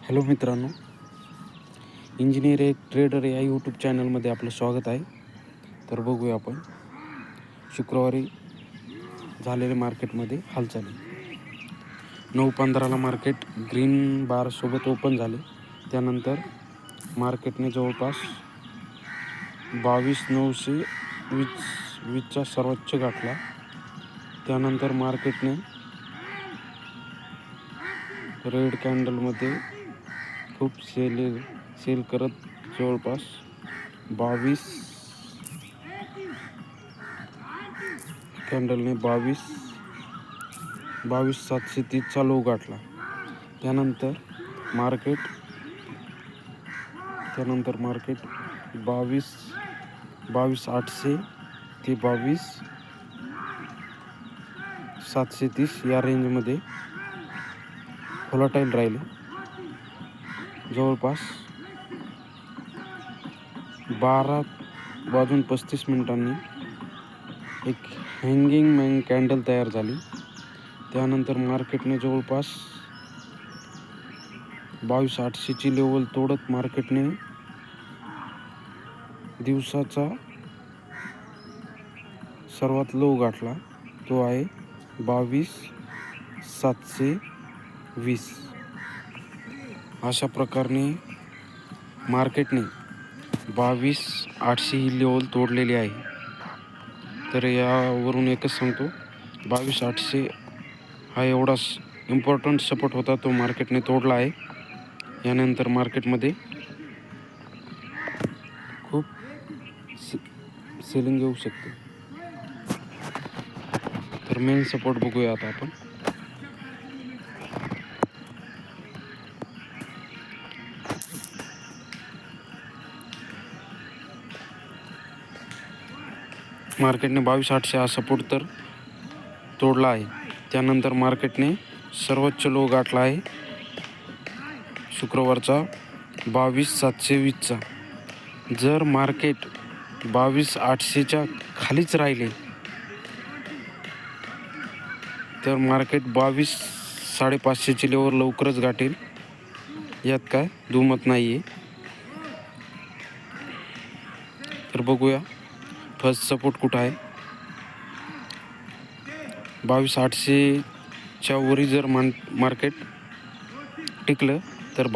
Hello मित्रांनो, engineer एक trader या यूट्यूब चॅनलमध्ये आपलं स्वागत आहे. तर बघूया आपण शुक्रवारी झालेले मार्केटमध्ये हालचाली. 9:15ला मार्केट ग्रीन बारसोबत ओपन झाले. त्यानंतर मार्केटने जवळपास 22,920चा सर्वोच्च गाठला. त्यानंतर मार्केटने रेड कॅन्डलमध्ये खूप सेल करत जवळपास 22,730चा लो गाठला. त्यानंतर मार्केट 22,800 ते 22,730 या रेंजमध्ये व्होलाटाईल राहिले. जवळपास 12:35 एक हँगिंग मॅन कॅन्डल तयार झाली. त्यानंतर मार्केटने जवळपास 22,800ची लेवल तोडत मार्केटने दिवसाचा सर्वात लो गाठला. तो आहे 22,720. अशा प्रकारे मार्केटने 22,800 ही लेवल तोडलेली आहे. तर यावरून एकच सांगतो, 22,800 हा एवढा इम्पॉर्टंट सपोर्ट होता, तो मार्केटने तोडला आहे. यानंतर मार्केटमध्ये खूप सेलिंग येऊ शकते. तर मेन सपोर्ट बघूया आता आपण. मार्केटने 22,800 हा सपोर्ट तर तोडला आहे. त्यानंतर मार्केटने सर्वोच्च लो गाठला आहे शुक्रवारचा 22,720चा. जर मार्केट 22,800च्या खालीच राहिले तर मार्केट 22,550ची लेवल लवकरच गाठेल, यात काय दुमत नाही आहे. तर बघूया फर्स्ट सपोर्ट कुठं आहे. 22,800च्या वरी जर मार्केट टिकलं तर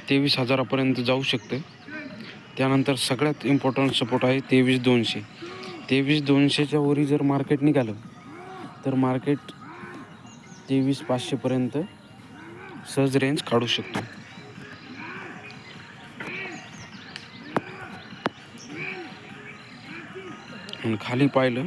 23,000पर्यंत जाऊ शकते. त्यानंतर सगळ्यात इम्पॉर्टंट सपोर्ट आहे 23,200. 23,200च्या वरी जर मार्केट निघालं तर मार्केट 23,500पर्यंत सहज रेंज काढू शकतो. आणि खाली पाहिलं